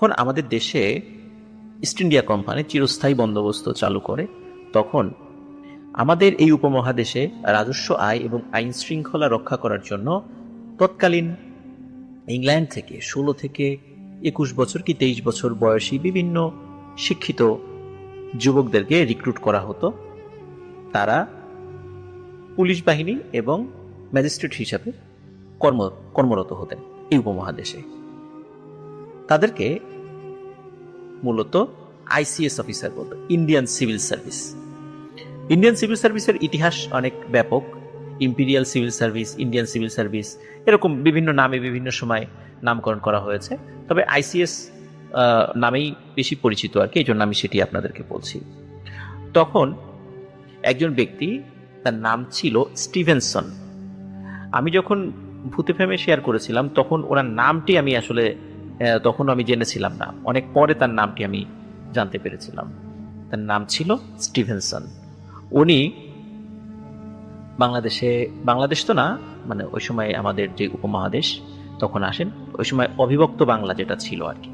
যখন আমাদের দেশে ইস্ট ইন্ডিয়া কোম্পানি চিরস্থায়ী বন্দোবস্ত চালু করে, তখন আমাদের এই উপমহাদেশে রাজস্ব আয় এবং আইন শৃঙ্খলা রক্ষা করার জন্য তৎকালীন ইংল্যান্ড থেকে 16 থেকে 21 বছর কি 23 বছর বয়সী বিভিন্ন শিক্ষিত যুবকদেরকে রিক্রুট করা হতো। তারা পুলিশ বাহিনী এবং ম্যাজিস্ট্রেট হিসাবে কর্মরত হতেন এই উপমহাদেশে। তাদেরকে মূলত আইসিএস অফিসার বলতো, Indian civil service. Indian civil সার্ভিসের ইতিহাস অনেক ব্যাপক। Imperial civil service, Indian civil service, এরকম বিভিন্ন নামে বিভিন্ন সময় নামকরণ করা হয়েছে। তবে আইসিএস নামেই বেশি পরিচিত আর কি, এই জন্য আমি সেটি আপনাদেরকে বলছি। তখন একজন ব্যক্তি, তার নাম ছিল স্টিভেনসন। আমি যখন ভূতে ফেমে শেয়ার করেছিলাম তখন ওনার নামটি আমি আসলে তখন আমি জেনেছিলাম না, অনেক পরে তার নামটি আমি জানতে পেরেছিলাম। তার নাম ছিল স্টিভেনসন। উনি বাংলাদেশ তো না, মানে ওই সময় আমাদের যে উপমহাদেশ তখন আসেন, ওই সময় অবিভক্ত বাংলা যেটা ছিল আর কি,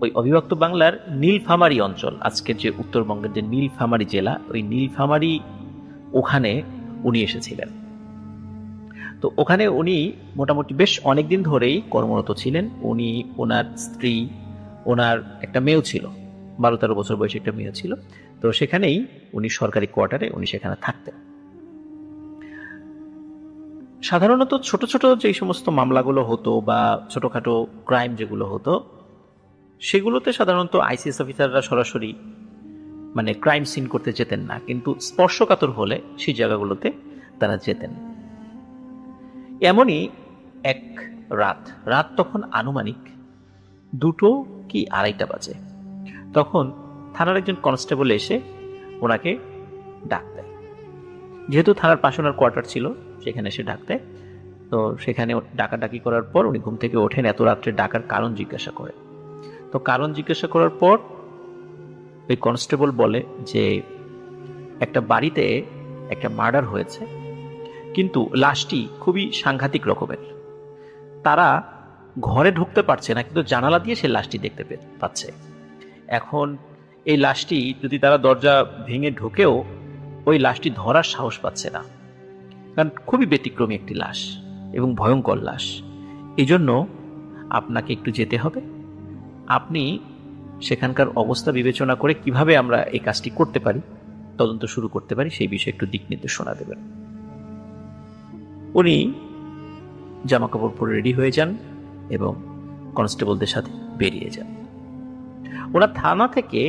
ওই অবিভক্ত বাংলার নীলফামারী অঞ্চল, আজকের যে উত্তরবঙ্গের যে নীলফামারী জেলা, ওই নীলফামারী, ওখানে উনি এসেছিলেন। তো ওখানে উনি মোটামুটি বেশ অনেকদিন ধরেই কর্মরত ছিলেন। উনি, ওনার স্ত্রী, ওনার একটা মেয়েও ছিল, 12-13 বছর বয়সী একটা মেয়ে ছিল। তো সেখানেই উনি সরকারি কোয়ার্টারে উনি সেখানে থাকতেন। সাধারণত ছোট ছোট যেই সমস্ত মামলাগুলো হতো বা ছোটখাটো ক্রাইম যেগুলো হতো, সেগুলোতে সাধারণত আইসিএস অফিসাররা সরাসরি মানে ক্রাইম সিন করতে যেতেন না, কিন্তু স্পর্শকাতর হলে সেই জায়গাগুলোতে তারা যেতেন। এমনই এক রাত তখন আনুমানিক 2টো কি 2:30 বাজে। তখন থানার একজন কনস্টেবল এসে ওনাকে ডাক দেয়। যেহেতু থানার পাশে ওনার কোয়ার্টার ছিল, সেখানে এসে ডাক দেয়। তো সেখানে ডাকাডাকি করার পর উনি ঘুম থেকে ওঠেন, এত রাত্রে ডাকার কারণ জিজ্ঞাসা করে। তো কারণ জিজ্ঞাসা করার পর ওই কনস্টেবল বলে যে একটা বাড়িতে একটা মার্ডার হয়েছে, কিন্তু লাশটি খুবই সাংঘাতিক রকমের। তারা ঘরে ঢুকতে পারছে না, কিন্তু জানালা দিয়ে সে লাশটি দেখতে পাচ্ছে। এখন এই লাশটি যদি তারা দরজা ভেঙে ঢোকেও ওই লাশটি ধরার সাহস পাচ্ছে না, কারণ খুবই ব্যতিক্রমী একটি লাশ এবং ভয়ঙ্কর লাশ। এই জন্য আপনাকে একটু যেতে হবে, আপনি সেখানকার অবস্থা বিবেচনা করে কিভাবে আমরা এই কাজটি করতে পারি, তদন্ত শুরু করতে পারি, সেই বিষয়ে একটু দিক নির্দেশনা দেবেন। উনি জামাকাপড় পরে রেডি হয়ে যান এবং কনস্টেবলদের সাথে বেরিয়ে যান। ওনার থানা থেকে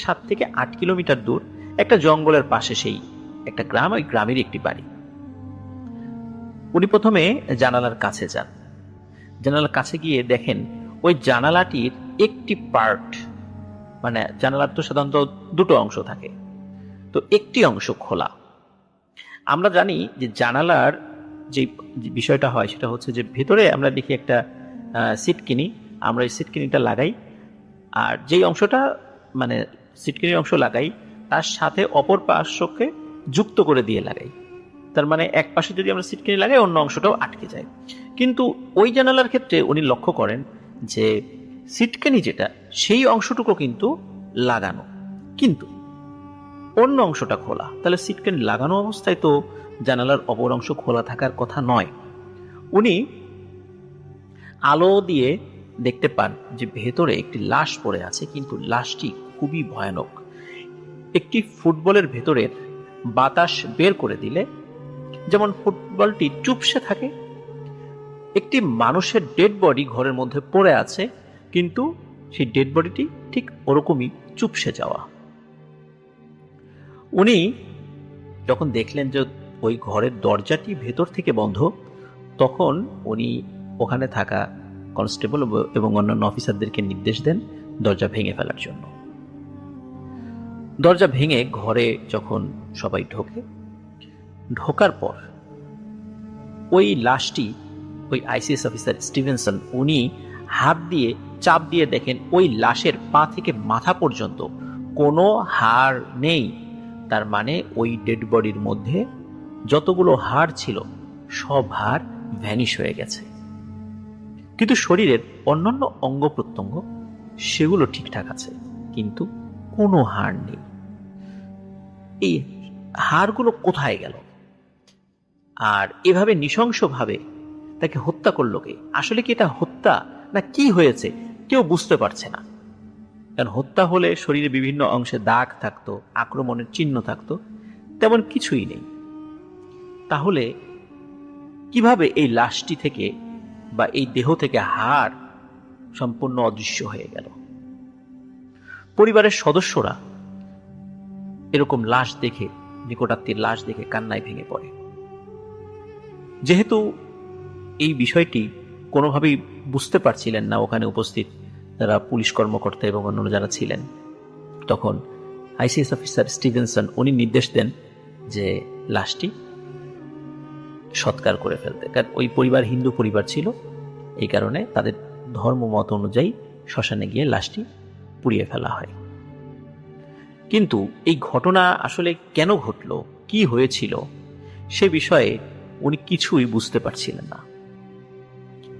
7 থেকে 8 কিলোমিটার দূর একটা জঙ্গলের পাশে সেই একটা গ্রাম, ওই গ্রামের একটি বাড়ি। উনি প্রথমে জানালার কাছে যান। জানালার কাছে গিয়ে দেখেন ওই জানালাটির একটি পার্ট, মানে জানালার তো সাধারণত 2টো অংশ থাকে, তো একটি অংশ খোলা। আমরা জানি যে জানালার যে বিষয়টা হয় সেটা হচ্ছে যে ভেতরে আমরা দেখি একটা সিটকিনি, আমরা এই সিটকিনিটা লাগাই, আর যেই অংশটা মানে সিটকিনির অংশ লাগাই তার সাথে অপর পার্শ্বকে যুক্ত করে দিয়ে লাগাই। তার মানে এক পাশে যদি আমরা সিটকিনি লাগাই, অন্য অংশটাও আটকে যায়। কিন্তু ওই জানালার ক্ষেত্রে উনি লক্ষ্য করেন যে সিটকিনি যেটা, সেই অংশটুকু কিন্তু লাগানো, কিন্তু অন্য অংশটা খোলা। তাহলে সিটকিনি লাগানো অবস্থায় তো জানালার অপর অংশ খোলা থাকার কথা নয়। উনি আলো দিয়ে দেখতে পান যে ভেতরে একটি লাশ পড়ে আছে, কিন্তু লাশটি খুবই ভয়ানক। একটি ফুটবলের ভেতরের বাতাস বের করে দিলে যেমন ফুটবলটি চুপসে থাকে, একটি মানুষের ডেড বডি ঘরের মধ্যে পড়ে আছে, কিন্তু সেই ডেড বডিটি ঠিক ওরকমই চুপসে যাওয়া। উনি যখন দেখলেন যে ওই ঘরের দরজাটি ভেতর থেকে বন্ধ, তখন উনি ওখানে থাকা কনস্টেবল এবং অন্যান্য অফিসারদেরকে নির্দেশ দেন দরজা ভেঙে ফেলার জন্য। দরজা ভেঙে ঘরে যখন সবাই ঢোকার পর ওই লাশটি, ওই আইসিএস অফিসার স্টিভেনসন, উনি হাত দিয়ে চাপ দিয়ে দেখেন ওই লাশের পা থেকে মাথা পর্যন্ত কোনো হাড় নেই। তার মানে ওই ডেড বডির মধ্যে যতগুলো হাড় ছিল সব হাড় ভ্যানিশ হয়ে গেছে, কিন্তু শরীরের অন্যান্য অঙ্গ প্রত্যঙ্গ সেগুলো ঠিকঠাক আছে, কিন্তু কোনো হাড় নেই। এই হাড়গুলো কোথায় গেল? আর এভাবে নৃশংসভাবে তাকে হত্যা করলো কে? আসলে কি এটা হত্যা না কি হয়েছে কেউ বুঝতে পারছে না। কারণ হত্যা হলে শরীরে বিভিন্ন অংশে দাগ থাকতো, আক্রমণের চিহ্ন থাকতো, তেমন কিছুই নেই। তাহলে কিভাবে এই লাশটি থেকে বা এই দেহ থেকে হাড় সম্পূর্ণ অদৃশ্য হয়ে গেল? পরিবারের সদস্যরা এরকম লাশ দেখে, নিকটাত্মীর লাশ দেখে কান্নায় ভেঙে পড়ে। যেহেতু এই বিষয়টি কোনোভাবেই বুঝতে পারছিলেন না ওখানে উপস্থিত যারা পুলিশ কর্মকর্তা এবং অন্যান্য যারা ছিলেন, তখন আইসিএস অফিসার স্টিভেনসন উনি নির্দেশ দেন যে লাশটি সৎকার করে ফেলতে। কারণ ওই পরিবার হিন্দু পরিবার ছিল, এই কারণে তাদের ধর্মমত অনুযায়ী শ্মশানে গিয়ে লাশটি পুড়িয়ে ফেলা হয়। কিন্তু এই ঘটনা আসলে কেন ঘটল, কি হয়েছিল, সে বিষয়ে উনি কিছুই বুঝতে পারছিলেন না।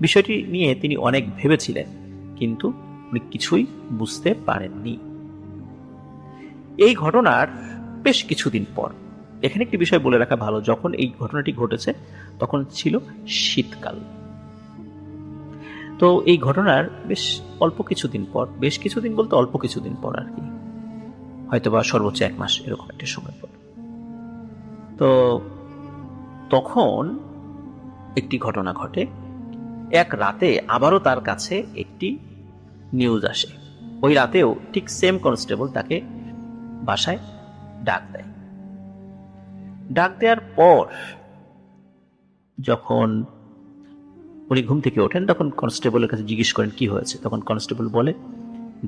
বিষয়টি নিয়ে তিনি অনেক ভেবেছিলেন, কিন্তু উনি কিছুই বুঝতে পারেননি। এই ঘটনার বেশ কিছুদিন পর, এখানে একটি বিষয় বলে রাখা ভালো, যখন এই ঘটনাটি ঘটেছে তখন ছিল শীতকাল। তো এই ঘটনার বেশ অল্প কিছুদিন পর, বেশ কিছুদিন বলতে অল্প কিছুদিন পর আর কি, হয়তোবা সর্বোচ্চ 1 মাস এরকম একটা সময় পর, তো তখন একটি ঘটনা ঘটে। এক রাতে আবারও তার কাছে একটি নিউজ আসে। ওই রাতেও ঠিক সেম কনস্টেবল তাকে বাসায় ডাক দেয়। ডাক দেওয়ার পর যখন উনি ঘুম থেকে ওঠেন, তখন কনস্টেবলের কাছে জিজ্ঞেস করেন কি হয়েছে। তখন কনস্টেবল বলে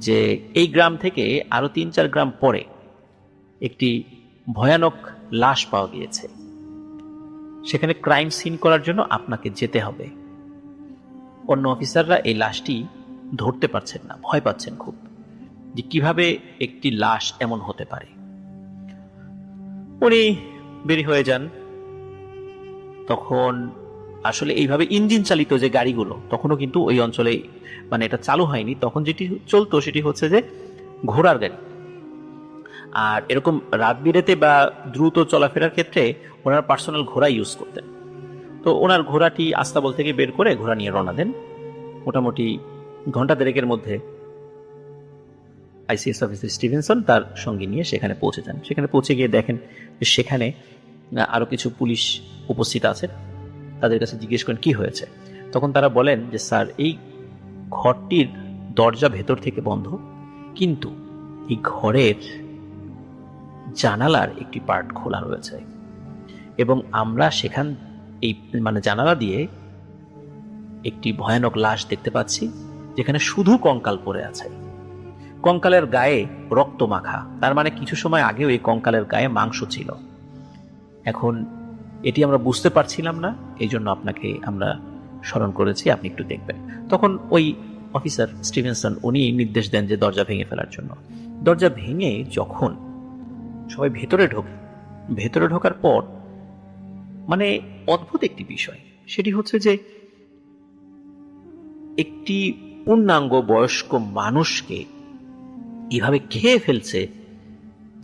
যে এই গ্রাম থেকে আরো 3-4 গ্রাম পরে একটি ভয়ানক লাশ পাওয়া গিয়েছে, সেখানে ক্রাইম সিন করার জন্য আপনাকে যেতে হবে। অন্য অফিসাররা এই লাশটি ধরতে পারছেন না, ভয় পাচ্ছেন খুব, যে কিভাবে একটি লাশ এমন হতে পারে। উনি বেরিয়ে হয়ে যান। তখন আসলে এইভাবে ইঞ্জিন চালিত যে গাড়িগুলো তখনও কিন্তু ওই অঞ্চলে মানে এটা চালু হয়নি, তখন যেটি চলতো সেটি হচ্ছে যে ঘোড়ার গাড়ি। আর এরকম রাত বিরেতে বা দ্রুত চলাফেরার ক্ষেত্রে ওনার পার্সোনাল ঘোড়া ইউজ করতেন। তো ওনার ঘোড়াটি আস্তাবল থেকে বের করে ঘোড়া নিয়ে রওনা দেন। মোটামুটি ঘন্টা দেড়েকের মধ্যে আইসিএস অফিসার স্টিভেনসন তার সঙ্গে নিয়ে সেখানে পৌঁছে যান। সেখানে পৌঁছে গিয়ে দেখেন যে সেখানে আরো কিছু পুলিশ উপস্থিত আছে। তাদের কাছে জিজ্ঞেস করেন কি হয়েছে। তখন তারা বলেন যে স্যার, এই ঘরটির দরজা ভেতর থেকে বন্ধ, কিন্তু এই ঘরের জানালার একটি পার্ট খোলা রয়েছে এবং আমরা সেখান এই মানে জানালা দিয়ে একটি ভয়ানক লাশ দেখতে পাচ্ছি, যেখানে শুধু কঙ্কাল পড়ে আছে। কঙ্কালের গায়ে রক্ত মাখা, তার মানে কিছু সময় আগেও এই কঙ্কালের গায়ে মাংস ছিল। এখন এটি আমরা বুঝতে পারছিলাম না, এই জন্য আপনাকে আমরা স্মরণ করেছি, আপনি একটু দেখবেন। তখন ওই অফিসার স্টিভেনসন উনি নির্দেশ দেন যে দরজা ভেঙে ফেলার জন্য। দরজা ভেঙে যখন সবাই ভেতরে ঢোকার পর মানে অদ্ভুত একটি বিষয়, সেটি হচ্ছে যে একটি পূর্ণাঙ্গ বয়স্ক মানুষকে এভাবে খেয়ে ফেলছে,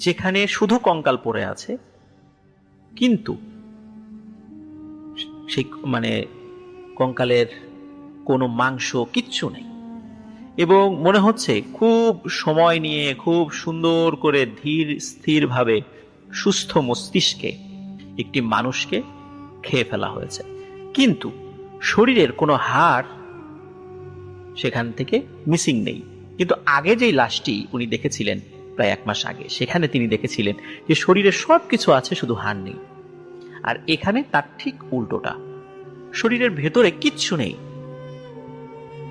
যেখানে শুধু কঙ্কাল পড়ে আছে, কিন্তু সেই মানে কঙ্কালের কোনো মাংস কিচ্ছু নেই। এবং মনে হচ্ছে খুব সময় নিয়ে খুব সুন্দর করে ধীর স্থিরভাবে সুস্থ মস্তিষ্কে একটি মানুষকে খেয়ে ফেলা হয়েছে, কিন্তু শরীরের কোনো হাড় সেখান থেকে মিসিং নেই। কিন্তু আগে যেই লাশটি উনি দেখেছিলেন প্রায় 1 মাস আগে, সেখানে তিনি দেখেছিলেন যে শরীরে সবকিছু আছে, শুধু হাড় নেই। আর এখানে তার ঠিক উল্টোটা, শরীরের ভেতরে কিচ্ছু নেই,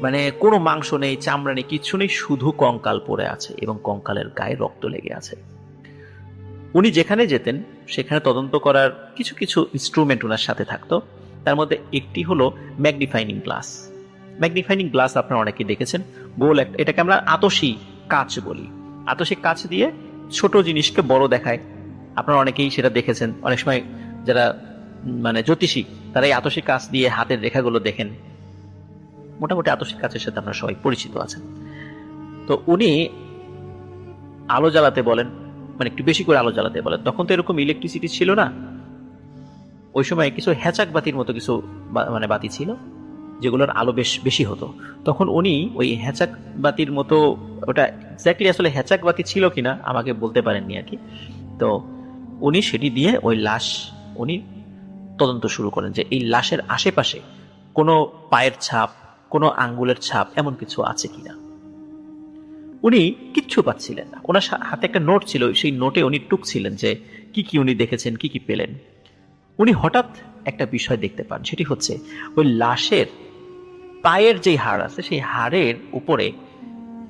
মানে কোনো মাংস নেই, চামড়া নেই, কিচ্ছু নেই, শুধু কঙ্কাল পড়ে আছে এবং কঙ্কালের গায়ে রক্ত লেগে আছে। উনি যেখানে যেতেন সেখানে তদন্ত করার কিছু কিছু ইনস্ট্রুমেন্ট ওনার সাথে থাকতো। তার মধ্যে একটি হলো ম্যাগনিফাইং গ্লাস। ম্যাগনিফাইং গ্লাস আপনারা অনেকেই দেখেছেন, গোল একটা, এটাকে আমরা আতশী কাচ বলি। আতশী কাচ দিয়ে ছোট জিনিসকে বড় দেখায়, আপনারা অনেকেই সেটা দেখেছেন। অনেক সময় যারা মানে জ্যোতিষী তারা এই আতশী কাচ দিয়ে হাতের রেখাগুলো দেখেন। মোটামুটি আতশী কাচের সাথে আপনারা সবাই পরিচিত আছেন। তো উনি আলো জ্বালাতে বলেন, মানে একটু বেশি করে আলো জ্বালাতে বলেন। তখন তো এরকম ইলেকট্রিসিটি ছিল না, ওই সময় কিছু হ্যাচাক বাতির মতো কিছু মানে বাতি ছিল যেগুলোর আলো বেশ বেশি হতো। তখন উনি ওই হ্যাচাক বাতির মতো, ওটা এক্স্যাক্টলি আসলে হ্যাচাক বাতি ছিল কিনা আমাকে বলতে পারেননি আর কি, তো উনি সেটি দিয়ে ওই লাশ উনি তদন্ত শুরু করেন যে এই লাশের আশেপাশে কোনো পায়ের ছাপ, কোনো আঙ্গুলের ছাপ এমন কিছু আছে কিনা। উনি কিচ্ছু পাচ্ছিলেন না। ওনার হাতে একটা নোট ছিল, সেই নোটে উনি টুকছিলেন যে কি কি উনি দেখেছেন, কি কি পেলেন। উনি হঠাৎ একটা বিষয় দেখতে পান, সেটি হচ্ছে ওই লাশের পায়ের যে হাড় আছে সেই হাড়ের উপরে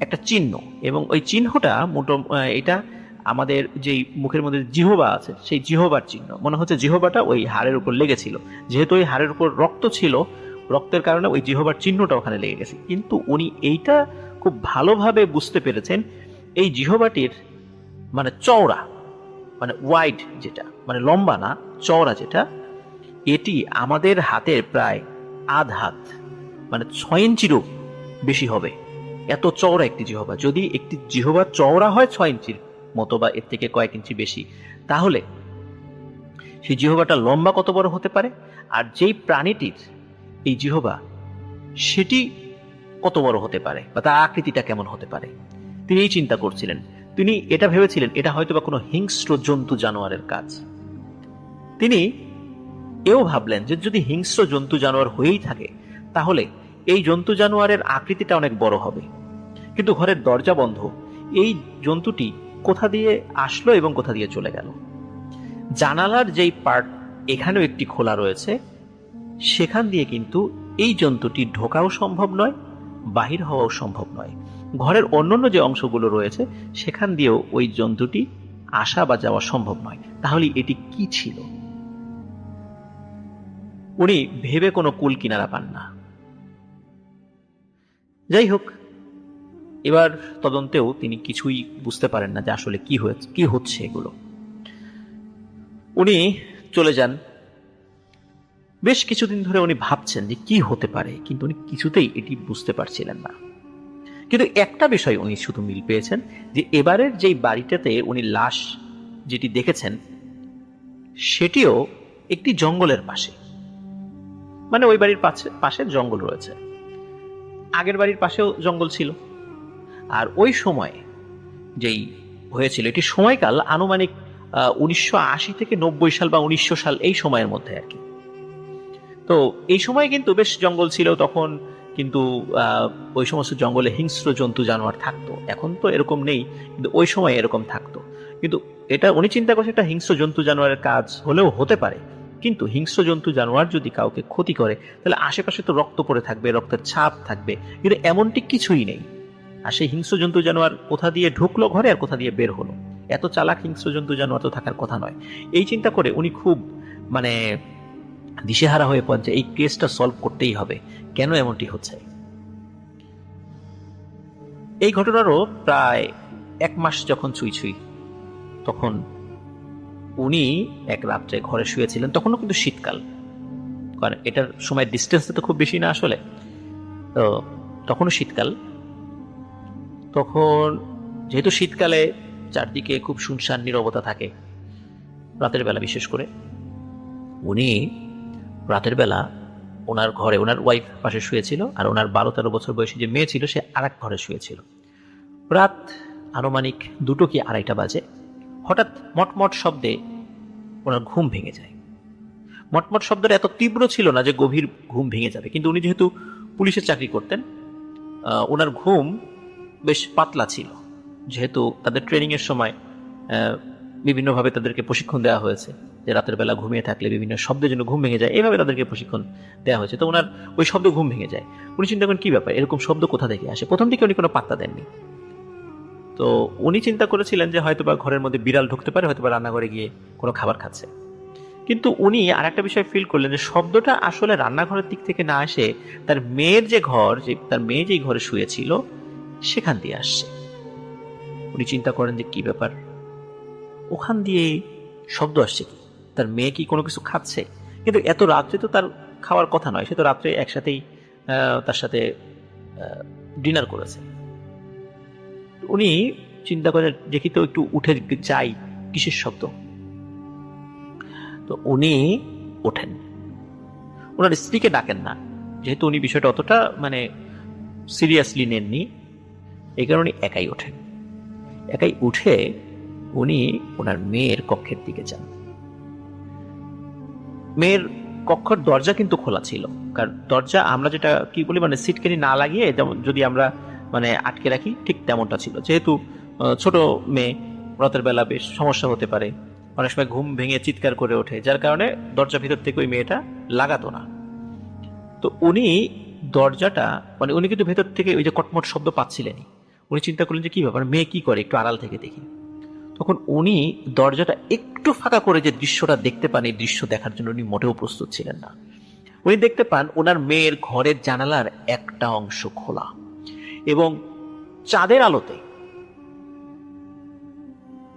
একটা চিহ্ন, এবং ওই চিহ্নটা এটা আমাদের যেই মুখের মধ্যে জিহবা আছে সেই জিহবার চিহ্ন। মনে হচ্ছে জিহবাটা ওই হাড়ের উপর লেগেছিল, যেহেতু ওই হাড়ের উপর রক্ত ছিল, রক্তের কারণে ওই জিহবার চিহ্নটা ওখানে লেগে গেছে। কিন্তু উনি এইটা খুব ভালোভাবে বুঝতে পেরেছেন, এই জিহবাটির মানে চওড়া, মানে ওয়াইড যেটা, মানে লম্বা না, চওড়া যেটা, এটি আমাদের হাতের প্রায় আধ হাত, মানে 6 ইঞ্চিরও বেশি হবে, এত চওড়া একটি জিহবা। যদি একটি জিহবা চওড়া হয় 6 ইঞ্চির মতো বা এর থেকে কয়েক ইঞ্চি বেশি, তাহলে সেই জিহবাটা লম্বা কত বড় হতে পারে, আর যেই প্রাণীটির এই জিহবা সেটি কত বড় হতে পারে বা তার আকৃতিটা কেমন হতে পারে, তিনি এই চিন্তা করছিলেন। তিনি এটা ভেবেছিলেন এটা হয়তো বা কোনো হিংস্র জন্তু জানোয়ারের কাজ। তিনি এও ভাবলেন যে যদি হিংস্র জন্তু জানোয়ার হয়েই থাকে তাহলে এই জন্তু জানোয়ারের আকৃতিটা অনেক বড় হবে। কিন্তু ঘরের দরজা বন্ধ, এই জন্তুটি কোথা দিয়ে আসলো এবং কোথা দিয়ে চলে গেল। জানালার যেই পার্ট এখানেও একটি খোলা রয়েছে, সেখান দিয়ে কিন্তু এই জন্তুটি ঢোকাও সম্ভব নয়, বাহির হওয়াও সম্ভব নয়। ঘরের অন্যান্য যে অংশগুলো রয়েছে সেখান দিয়েও ওই জন্তুটি আসা বা যাওয়া সম্ভব নয়। তাহলে এটি কি ছিল? উনি ভেবে কোনো কুল কিনারা পান না। যাই হোক, এবার তদন্তেও তিনি কিছুই বুঝতে পারেন না যে আসলে কি হচ্ছে এগুলো। উনি চলে যান। বেশ কিছুদিন ধরে উনি ভাবছেন যে কি হতে পারে, কিন্তু উনি কিছুতেই এটি বুঝতে পারছিলেন না। কিন্তু একটা বিষয় উনি শুধু মিল পেয়েছেন, যে এবারের যেই বাড়িটাতে উনি লাশ যেটি দেখেছেন সেটিও একটি জঙ্গলের পাশে, মানে ওই বাড়ির পাশে জঙ্গল রয়েছে, আগের বাড়ির পাশেও জঙ্গল ছিল। আর ওই সময় যেই হয়েছিল, এটি সময়কাল আনুমানিক 1980 থেকে 90 সাল বা 1900 সাল, এই সময়ের মধ্যে আর কি। তো এই সময় কিন্তু বেশ জঙ্গল ছিল, তখন কিন্তু ওই সমস্ত জঙ্গলে হিংস্র জন্তু জানোয়ার থাকতো। এখন তো এরকম নেই, কিন্তু ওই সময় এরকম থাকতো। কিন্তু এটা উনি চিন্তা করছেন একটা হিংস্র জন্তু জানোয়ারের কাজ হলেও হতে পারে, কিন্তু হিংস্র জন্তু জানোয়ার যদি কাউকে ক্ষতি করে তাহলে আশেপাশে তো রক্ত পড়ে থাকবে, রক্তের ছাপ থাকবে, কিন্তু এমনটি কিছুই নেই। আর সেই হিংস্র জন্তু জানোয়ার কোথা দিয়ে ঢুকলো ঘরে আর কোথা দিয়ে বের হলো, এত চালাক হিংস্র জন্তু জানোয়ার তো থাকার কথা নয়। এই চিন্তা করে উনি খুব মানে দিশেহারা হয়ে পড়েন যে এই কেসটা সলভ করতেই হবে, কেন এমনটি হচ্ছে। এই ঘটনারও প্রায় 1 মাস যখন ছুঁই তখন উনি এক রাত্রে ঘরে শুয়েছিলেন। তখনও কিন্তু শীতকাল, কারণ এটার সময় ডিস্টেন্স তো খুব বেশি না আসলে, তো তখনও শীতকাল। তখন যেহেতু শীতকালে চারদিকে খুব শুনশান নীরবতা থাকে, রাতের বেলা বিশেষ করে, উনি রাতের বেলা ওনার ঘরে, ওনার ওয়াইফ পাশে শুয়েছিল, আর ওনার 12-13 বছর বয়সী যে মেয়ে ছিল সে আরেক ঘরে শুয়েছিল। রাত আনুমানিক 2টো কি 2:30 বাজে। হঠাৎ মটমট শব্দে ওনার ঘুম ভেঙে যায়। মটমট শব্দটা এত তীব্র ছিল না যে গভীর ঘুম ভেঙে যাবে, কিন্তু উনি যেহেতু পুলিশের চাকরি করতেন, ওনার ঘুম বেশ পাতলা ছিল। যেহেতু তাদের ট্রেনিং এর সময় বিভিন্নভাবে তাদেরকে প্রশিক্ষণ দেওয়া হয়েছে যে রাতের বেলা ঘুমিয়ে থাকলে বিভিন্ন শব্দের জন্য ঘুম ভেঙে যায়, এইভাবে তাদেরকে প্রশিক্ষণ দেওয়া হয়েছে। তো ওনার ওই শব্দ ঘুম ভেঙে যায়। উনি চিন্তা করেন কি ব্যাপার, এরকম শব্দ কোথা থেকে আসে। প্রথম দিকে উনি কোনো পাত্তা দেননি। তো উনি চিন্তা করেছিলেন যে হয়তোবা ঘরের মধ্যে বিড়াল ঢুকতে পারে, হয়তোবা রান্নাঘরে গিয়ে কোনো খাবার খাচ্ছে। কিন্তু উনি আর একটা বিষয় ফিল করলেন যে শব্দটা আসলে রান্নাঘরের দিক থেকে না এসে তার মেয়ের যে ঘর, যে তার মেয়ে যেই ঘরে শুয়েছিল সেখান দিয়ে আসছে। উনি চিন্তা করেন যে কি ব্যাপার, ওখান দিয়ে শব্দ আসছে, কি তার মেয়ে কি কোনো কিছু খাচ্ছে? কিন্তু এত রাত্রে তো তার খাওয়ার কথা নয়, সে তো রাত্রে একসাথেই তার সাথে ডিনার করেছে। উনি চিন্তা করেন দেখি তো একটু উঠে যাই, কিসের শব্দ। তো উনি ওঠেন, ওনার স্ত্রীকে ডাকেন না, যেহেতু উনি বিষয়টা অতটা সিরিয়াসলি নেননি, এই কারণে একাই ওঠেন। একাই উঠে উনি ওনার মেয়ের কক্ষের দিকে যান। মেয়ের কক্ষের দরজা কিন্তু খোলা ছিল, কারণ দরজা আমরা যেটা কি বলি সিটকানি না লাগিয়ে যেমন যদি আমরা আটকে রাখি, ঠিক তেমনটা ছিল। যেহেতু ছোট মেয়ে, রাতের বেলা বেশ সমস্যা হতে পারে, অনেক সময় ঘুম ভেঙে চিৎকার করে ওঠে, যার কারণে দরজা ভিতর থেকে ওই মেয়েটা লাগাতো না। তো উনি দরজাটা উনি কিন্তু ভেতর থেকে ওই যে কটমট শব্দ পাচ্ছিলেনই। উনি চিন্তা করলেন যে কি ব্যাপার, মেয়ে কি করে, একটু আড়াল থেকে দেখি। তখন উনি দরজাটা একটু ফাঁকা করে যে দৃশ্যটা দেখতে পান, এই দৃশ্য দেখার জন্য উনি মোটেও প্রস্তুত ছিলেন না। উনি দেখতে পান ওনার মেয়ের ঘরের জানালার একটা অংশ খোলা, এবং চাঁদের আলোতে,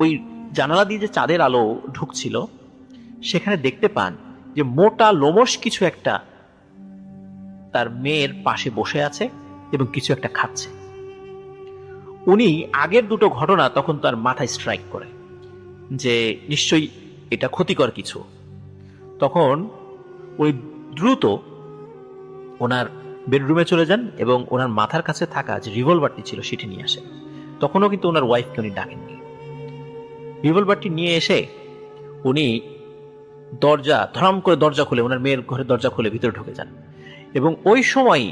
ওই জানালা দিয়ে যে চাঁদের আলো ঢুকছিল, সেখানে দেখতে পান যে মোটা লোমশ কিছু একটা তার মেয়ের পাশে বসে আছে এবং কিছু একটা খাচ্ছে। উনি আগের দুটো ঘটনা তখন তার মাথায় স্ট্রাইক করে যে নিশ্চয়ই এটা ক্ষতিকর কিছু। তখন ওই দ্রুত ওনার বেডরুমে চলে যান এবং ওনার মাথার কাছে থাকা যে রিভলভারটি ছিল সেটি নিয়ে আসেন। তখনও কিন্তু ওনার ওয়াইফকে উনি ডাকেননি। রিভলভারটি নিয়ে এসে উনি দরজা ধরাম করে দরজা খুলে, ওনার মেয়ের ঘরের দরজা খুলে ভিতরে ঢুকে যান, এবং ওই সময়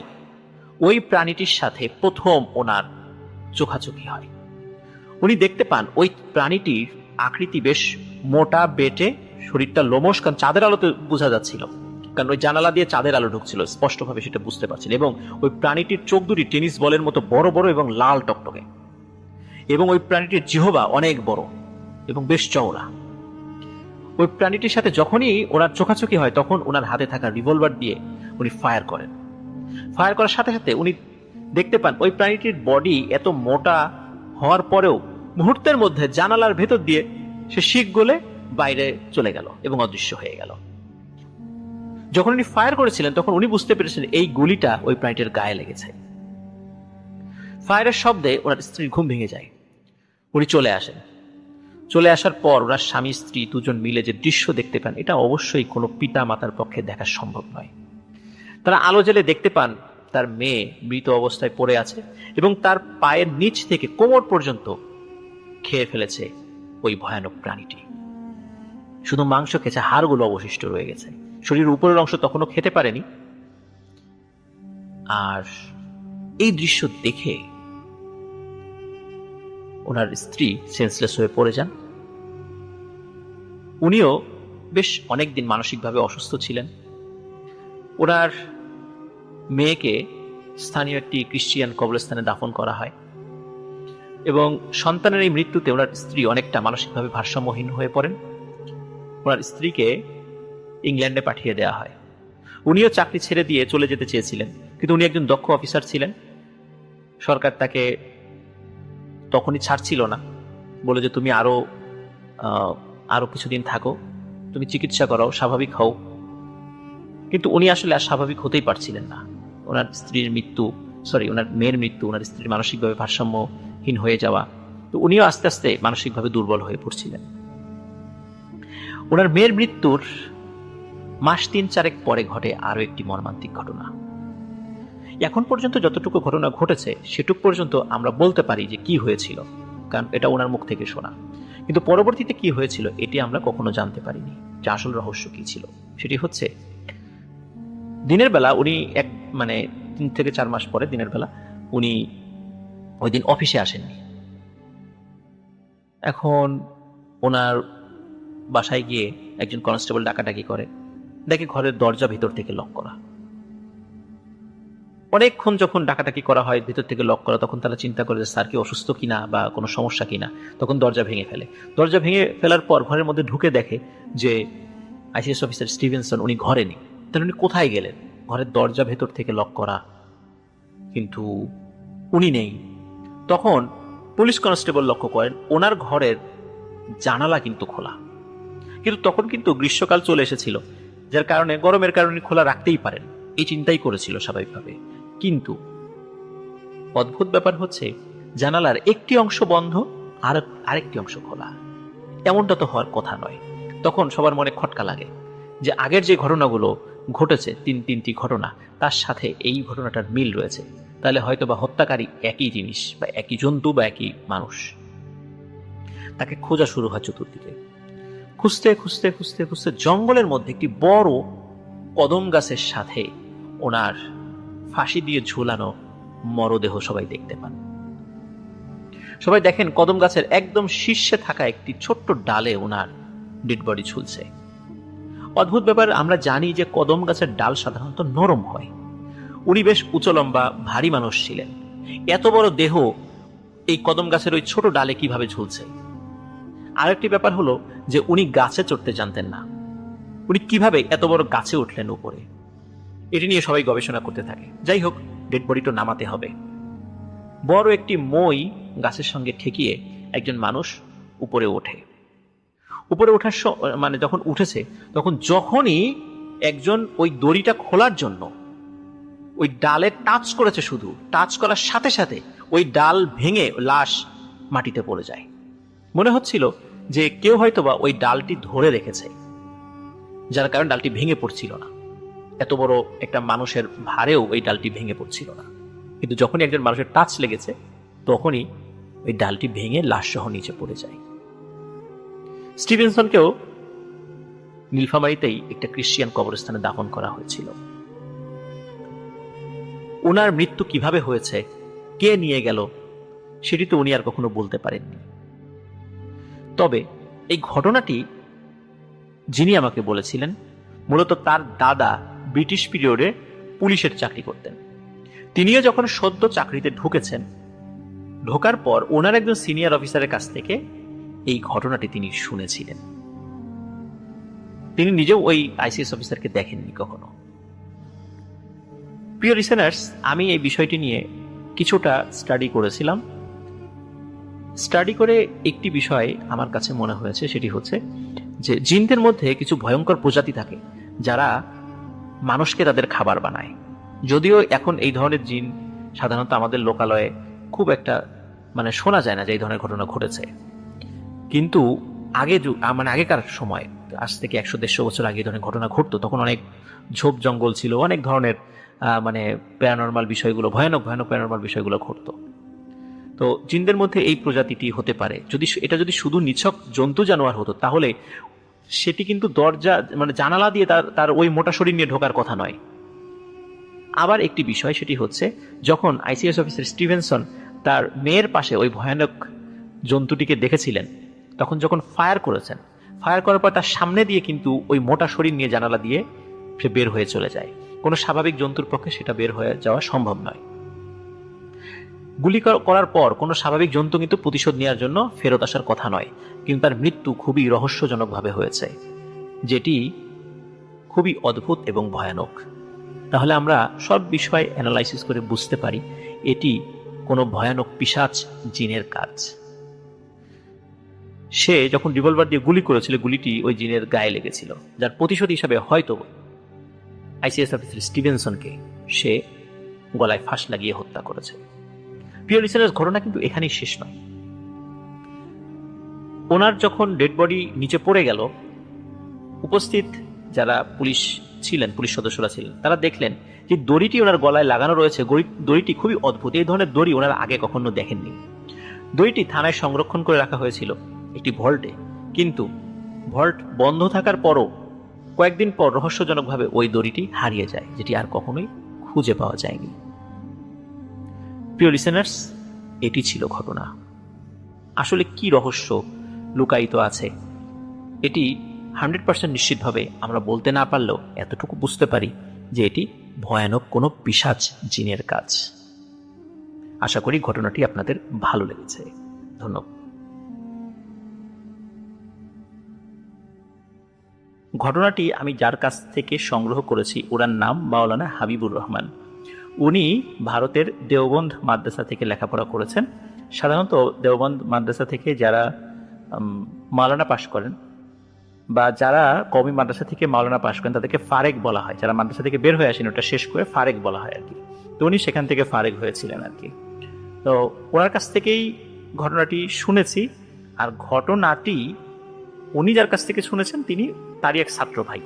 ওই প্রাণীটির সাথে প্রথম ওনার চোখাচোখি হয়। উনি দেখতে পান ওই প্রাণীটির আকৃতি বেশ মোটা বেটে, শরীরটা লোমশ, কারণ চাঁদের আলোতে বোঝা যাচ্ছিল, কারণ ওই জানালা দিয়ে চাঁদের আলো ঢুকছিল, স্পষ্টভাবে সেটা বুঝতে পারছেন। এবং ওই প্রাণীটির চোখ দুটি টেনিস বলের মতো বড় বড় এবং লাল টকটকে, এবং ওই প্রাণীটির জিহবা অনেক বড় এবং বেশ চওড়া। ওই প্রাণীটির সাথে যখনই ওনার চোখাচোখি হয়, তখন ওনার হাতে থাকা রিভলভার দিয়ে উনি ফায়ার করেন। ফায়ার করার সাথে সাথে উনি দেখতে পান ওই প্রাণীটির বডি এত মোটা হওয়ার পরেও মুহূর্তের মধ্যে জানালার ভেতর দিয়ে সে শিক গলে বাইরে চলে গেল এবং অদৃশ্য হয়ে গেল। যখন উনি ফায়ার করেছিলেন তখন উনি বুঝতে পেরেছেন এই গুলিটা ওই প্রাণীটির গায়ে লেগেছে। ফায়ারের শব্দে ওনার স্ত্রীর ঘুম ভেঙে যায়। উনি চলে আসেন। চলে আসার পর ওনার স্বামী স্ত্রী দুজন মিলে যে দৃশ্য দেখতে পান, এটা অবশ্যই কোনো পিতা মাতার পক্ষে দেখা সম্ভব নয়। তারা আলো জ্বেলে দেখতে পান তার মেয়ে মৃত অবস্থায় পড়ে আছে এবং তার পায়ের নিচ থেকে কোমর পর্যন্ত খেয়ে ফেলেছে ওই ভয়ানক প্রাণীটি। শুধু মাংস খেয়েছে, হাড়গুলো অবশিষ্ট রয়ে গেছে, শরীরের উপরের অংশ তখনও খেতে পারেনি। আর এই দৃশ্য দেখে ওনার স্ত্রী সেন্সলেস হয়ে পড়ে যান। উনিও বেশ অনেকদিন মানসিকভাবে অসুস্থ ছিলেন। ওনার মেয়েকে স্থানীয় একটি খ্রিস্টিয়ান কবরস্থানে দাফন করা হয়, এবং সন্তানের এই মৃত্যুতে ওনার স্ত্রী অনেকটা মানসিকভাবে ভারসাম্যহীন হয়ে পড়েন। ওনার স্ত্রীকে ইংল্যান্ডে পাঠিয়ে দেওয়া হয়। উনিও চাকরি ছেড়ে দিয়ে চলে যেতে চেয়েছিলেন, কিন্তু উনি একজন দক্ষ অফিসার ছিলেন। সরকার তাকে তখনই ছাড়ছিল না, বলে যে তুমি আরো কিছুদিন থাকো, তুমি চিকিৎসা করাও, স্বাভাবিক হও। কিন্তু উনি আসলে আর স্বাভাবিক হতেই পারছিলেন না। ওনার মেয়ের মৃত্যু, ওনার স্ত্রীর মানসিকভাবে ভারসাম্যহীন হয়ে যাওয়া, তো উনিও আস্তে আস্তে মানসিকভাবে দুর্বল হয়ে পড়ছিলেন। ওনার মেয়ের মৃত্যুর মাস 3-4 পরে ঘটে আরো একটি মর্মান্তিক ঘটনা। এখন পর্যন্ত যতটুকু ঘটনা ঘটেছে সেটুকু পর্যন্ত আমরা বলতে পারি যে কি হয়েছিল, কারণ এটা ওনার মুখ থেকে শোনা। কিন্তু পরবর্তীতে কি হয়েছিল এটি আমরা কখনো জানতে পারিনি, যে আসল রহস্য কি ছিল। সেটি হচ্ছে, দিনের বেলা উনি 3 থেকে 4 মাস পরে দিনের বেলা উনি ওই দিন অফিসে আসেননি। এখন ওনার বাসায় গিয়ে একজন কনস্টেবল ডাকাডাকি করে, দেখে ঘরের দরজা ভিতর থেকে লক করা। অনেকক্ষণ যখন ডাকাডাকি করা হয়, ভিতর থেকে লক করা, তখন তারা চিন্তা করে যে স্যার কি অসুস্থ কিনা বা কোনো সমস্যা কিনা। তখন দরজা ভেঙে ফেলে। দরজা ভেঙে ফেলার পর ঘরের মধ্যে ঢুকে দেখে যে আইসিএস অফিসার স্টিভেনসন উনি ঘরে নেই। তাহলে উনি কোথায় গেলেন? ঘরের দরজা ভেতর থেকে লক করা, কিন্তু উনি নেই। তখন পুলিশ কনস্টেবল লক্ষ্য করেন ওনার ঘরের জানালা কিন্তু খোলা, কিন্তু তখন কিন্তু গ্রীষ্মকাল চলে এসেছিল, যার কারণে গরমের কারণে খোলা রাখতেই পারেন, এই চিন্তাই করেছিল স্বাভাবিকভাবে। কিন্তু অদ্ভুত ব্যাপার হচ্ছে, জানালার একটি অংশ বন্ধ আর আরেকটি অংশ খোলা। এমনটা তো হওয়ার কথা নয়। তখন সবার মনে খটকা লাগে যে আগের যে ঘটনাগুলো ঘটেছে, তিনটি ঘটনা, তার সাথে এই ঘটনাটার মিল রয়েছে। তাহলে হয়তো বা হত্যাকারী একই জিনিস বা একই জন্তু বা একই মানুষ। তাকে খোঁজা শুরু হয় চতুর্দিকে। খুঁজতে খুঁজতে খুঁজতে খুঁজতে জঙ্গলের মধ্যে একটি বড় কদম গাছের সাথে ওনার ফাঁসি দিয়ে ঝুলানো মরদেহ সবাই দেখতে পান। সবাই দেখেন কদম গাছের একদম শীর্ষে থাকা একটি ছোট্ট ডালে ওনার ডেড বডি ঝুলছে। অদ্ভুত ব্যাপার, আমরা জানি যে কদম গাছের ডাল সাধারণত নরম হয়। উনি বেশ উঁচু লম্বা ভারী মানুষ ছিলেন। এত বড় দেহ এই কদম গাছের ওই ছোট ডালে কিভাবে ঝুলছে? আরেকটি ব্যাপার হলো যে উনি গাছে চড়তে জানতেন না। উনি কিভাবে এত বড় গাছে উঠলেন উপরে? এটি নিয়ে সবাই গবেষণা করতে থাকে। যাই হোক, ডেড বডিটা নামাতে হবে। বড় একটি মই গাছের সঙ্গে ঠেকিয়ে একজন মানুষ উপরে ওঠে। উপরে ওঠার মানে যখন উঠেছে, তখন যখনই একজন ওই দড়িটা খোলার জন্য ওই ডালে টাচ করেছে, শুধু টাচ করার সাথে সাথে ওই ডাল ভেঙে লাশ মাটিতে পড়ে যায়। মনে হচ্ছিল যে কেউ হয়তোবা ওই ডালটি ধরে রেখেছে, যার কারণে ডালটি ভেঙে পড়ছিল না। এত বড় একটা মানুষের ভারেও ওই ডালটি ভেঙে পড়ছিল না। কিন্তু যখনই একজন মানুষের টাচ লেগেছে, তখনই ওই ডালটি ভেঙে লাশ সহ নিচে পড়ে যায়। স্টিভেনসনকেও নীলফামারীতেই একটা খ্রিস্টিয়ান কবরস্থানে দাফন করা হয়েছিল। ওনার মৃত্যু কিভাবে হয়েছে, কে নিয়ে গেল, সেটি তো উনি আর কখনো বলতে পারেননি। তবে এই ঘটনাটি যিনি আমাকে বলেছিলেন, মূলত তার দাদা ব্রিটিশ পিরিয়ডে পুলিশের চাকরি করতেন। তিনিও যখন সদ্য চাকরিতে ঢুকেছেন, ঢোকার পর ওনার একজন সিনিয়র অফিসারের কাছ থেকে এই ঘটনাটি তিনি শুনেছিলেন। তিনি নিজেও ওই আইসিএস অফিসারকে দেখেননি কখনো। প্রিয় লিসেনার্স, আমি এই বিষয়টি নিয়ে কিছুটা স্টাডি করেছিলাম। স্টাডি করে একটি বিষয় আমার কাছে মনে হয়েছে, সেটি হচ্ছে যে জিনদের মধ্যে কিছু ভয়ঙ্কর প্রজাতি থাকে যারা মানুষকে তাদের খাবার বানায়। যদিও এখন এই ধরনের জিন সাধারণত আমাদের লোকালয়ে খুব একটা মানে শোনা যায় না যে এই ধরনের ঘটনা ঘটেছে, কিন্তু আগেকার সময়, আজ থেকে 100-150 বছর আগে এই ধরনের ঘটনা ঘটতো। তখন অনেক ঝোপ জঙ্গল ছিল, অনেক ধরনের মানে প্যারানরমাল বিষয়গুলো, ভয়ানক ভয়ানক প্যারানরমাল বিষয়গুলো ঘটতো। তো জিনদের মধ্যে এই প্রজাতিটি হতে পারে। এটা যদি শুধু নিছক জন্তু জানোয়ার হতো, তাহলে সেটি কিন্তু দরজা মানে জানালা দিয়ে তার ওই মোটা শরীর নিয়ে ঢোকার কথা নয়। আবার একটি বিষয়, সেটি হচ্ছে যখন আইসিএস অফিসার স্টিভেনসন তার মেয়ের পাশে ওই ভয়ানক জন্তুটিকে দেখেছিলেন, তখন যখন ফায়ার করেছেন, ফায়ার করার পর তার সামনে দিয়ে কিন্তু ওই মোটা শরীর নিয়ে জানালা দিয়ে সে বের হয়ে চলে যায়। কোনো স্বাভাবিক জন্তুর পক্ষে সেটা বের হয়ে যাওয়া সম্ভব নয়। গুলি করার পর কোনো স্বাভাবিক জন্তু কিন্তু প্রতিশোধ নেওয়ার জন্য ফেরত আসার কথা নয়, কিন্তু তার মৃত্যু খুবই রহস্যজনকভাবে হয়েছে, যেটি খুবই অদ্ভুত এবং ভয়ানক। তাহলে আমরা সব বিষয় অ্যানালাইসিস করে বুঝতে পারি এটি কোনো ভয়ানক পিশাচ জিনের কাজ। সে যখন রিভলভার দিয়ে গুলি করেছিল, গুলিটি ওই জিনের গায়ে লেগেছিল, যার প্রতিশোধ হিসাবে হয়তো আইসিএস অফিসার স্টিভেনসনকে সে গলায় ফাঁস লাগিয়ে হত্যা করেছে। প্রিয় লিসেনার্স, ঘটনা কিন্তু এখানেই শেষ নয়। ওনার যখন ডেড বডি নিচে পড়ে গেল, উপস্থিত যারা পুলিশ সদস্যরা ছিলেন, তারা দেখলেন যে দড়িটি ওনার গলায় লাগানো রয়েছে। দড়িটি খুবই অদ্ভুত, এই ধরনের দড়ি ওনারা আগে কখনো দেখেননি। দড়িটি থানায় সংরক্ষণ করে রাখা হয়েছিল একটি ভল্টে, কিন্তু ভল্ট বন্ধ থাকার পরও কয়েকদিন পর রহস্যজনকভাবে ওই দড়িটি হারিয়ে যায়, যেটি আর কখনোই খুঁজে পাওয়া যায়নি। প্রিয় লিসেনার্স, এটি ছিল ঘটনা। আসলে কি রহস্য লুকায়িত আছে, এটি 100% নিশ্চিতভাবে আমরা বলতে না পারলেও এতটুকু বুঝতে পারি যে এটি ভয়ানক কোনো পিশাচ জিনের কাজ। আশা করি ঘটনাটি আপনাদের ভালো লেগেছে। ধন্যবাদ। ঘটনাটি আমি যার কাছ থেকে সংগ্রহ করেছি, ওনার নাম মাওলানা হাবিবুর রহমান। উনি ভারতের দেওবন্দ মাদ্রাসা থেকে লেখাপড়া করেছেন। সাধারণত দেওবন্দ মাদ্রাসা থেকে যারা মাওলানা পাশ করেন বা যারা কওমি মাদ্রাসা থেকে মাওলানা পাশ করেন, তাদেরকে ফারেক বলা হয়। যারা মাদ্রাসা থেকে বের হয়ে আসেন, ওটা শেষ করে ফারেক বলা হয় আর কি। তো উনি সেখান থেকে ফারেক হয়েছিলেন আর কি। তো ওনার কাছ থেকেই ঘটনাটি শুনেছি। আর ঘটনাটি উনি যার কাছ থেকে শুনেছেন তিনি তারই এক ছাত্র ভাই,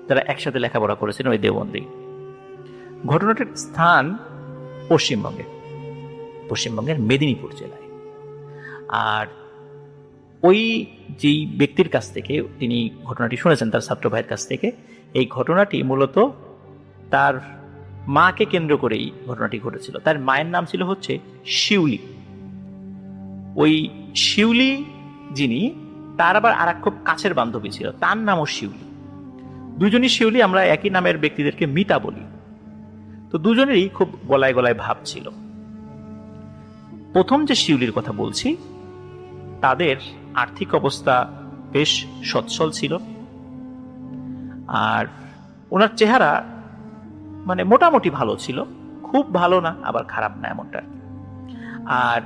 যারা একসাথে লেখাপড়া করেছেন ওই দেওবন্দি। ঘটনাটির স্থান পশ্চিমবঙ্গের মেদিনীপুর জেলায়। আর ওই যেই ব্যক্তির কাছ থেকে তিনি ঘটনাটি শুনেছেন, তার ছাত্র ভাইয়ের কাছ থেকে, এই ঘটনাটি মূলত তার মাকে কেন্দ্র করেই ঘটনাটি ঘটেছিল। তার মায়ের নাম ছিল হচ্ছে শিউলি। ওই শিউলি যিনি, তার আবার আর এক খুব কাছের বান্ধবী ছিল, তার নামও শিউলি। দুজনই শিউলি, আমরা একই নামের ব্যক্তিদেরকে মিতা বলি। তো দুজনেরই খুব গলায় গলায় ভাব ছিল। প্রথম যে শিউলির কথা বলছি, তাদের আর্থিক অবস্থা বেশ সচ্ছল ছিল। আর ওনার চেহারা মানে মোটামুটি ভালো ছিল, খুব ভালো না আবার খারাপ না এমনটা। আর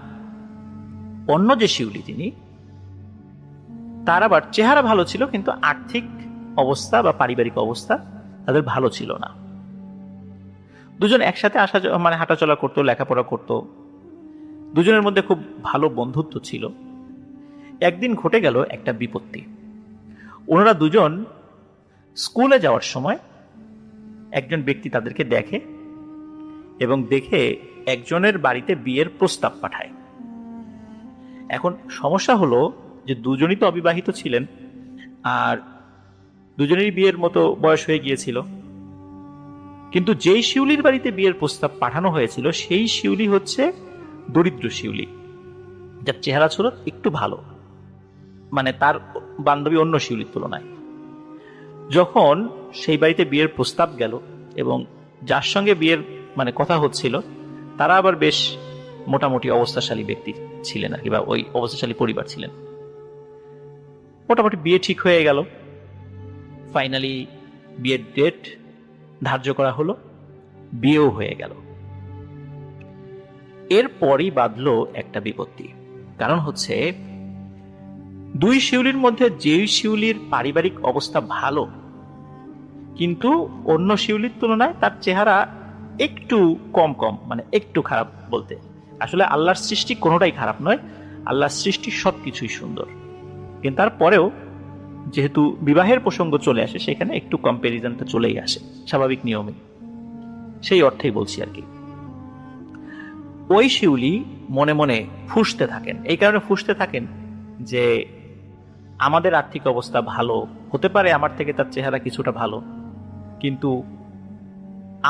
অন্য যে শিউলি তিনি, তার আবার চেহারা ভালো ছিল কিন্তু আর্থিক অবস্থা বা পারিবারিক অবস্থা তাদের ভালো ছিল না। দুজন একসাথে হাঁটাচলা করতো, লেখাপড়া করতো, দুজনের মধ্যে খুব ভালো বন্ধুত্ব ছিল। একদিন ঘটে গেল একটা বিপত্তি। ওনারা দুজন স্কুলে যাওয়ার সময় একজন ব্যক্তি তাদেরকে দেখে এবং দেখে একজনের বাড়িতে বিয়ের প্রস্তাব পাঠায়। এখন সমস্যা হলো যে দুজনই তো অবিবাহিত ছিলেন, আর দুজনেরই বিয়ের মতো বয়স হয়ে গিয়েছিল। কিন্তু যেই শিউলির বাড়িতে বিয়ের প্রস্তাব পাঠানো হয়েছিল সেই শিউলি হচ্ছে দরিদ্র শিউলি, যার চেহারা ছিল একটু ভালো, মানে তার বান্ধবী অন্য শিউলির তুলনায়। যখন সেই বাড়িতে বিয়ের প্রস্তাব গেল এবং যার সঙ্গে বিয়ের কথা হচ্ছিল, তারা আবার বেশ মোটামুটি অবস্থাশালী ব্যক্তি ছিলেন আর কি, বা ওই অবস্থাশালী পরিবার ছিলেন। মোটামুটি বিয়ে ঠিক হয়ে গেল। ফাইনালি বিয়ের ডেট ধার্য করা হলো, বিয়েও হয়ে গেল। এরপরই বাঁধলো একটা বিপত্তি। কারণ হচ্ছে, দুই শিউলির মধ্যে যেই শিউলির পারিবারিক অবস্থা ভালো, কিন্তু অন্য শিউলির তুলনায় তার চেহারা একটু কম, একটু খারাপ বলতে, আসলে আল্লাহর সৃষ্টি কোনোটাই খারাপ নয়, আল্লাহর সৃষ্টি সবকিছুই সুন্দর। কিন্তু তারপরেও যেহেতু বিবাহের প্রসঙ্গ চলে আসে, সেখানে একটু কম্প্যারিজনটা চলেই আসে, স্বাভাবিক নিয়মে। সেই অর্থেই বলছি আর কি। ওই শিউলি মনে মনে ফুঁসতে থাকেন। এই কারণে ফুঁসতে থাকেন যে আমাদের আর্থিক অবস্থা ভালো হতে পারে, আমার থেকে তার চেহারা কিছুটা ভালো, কিন্তু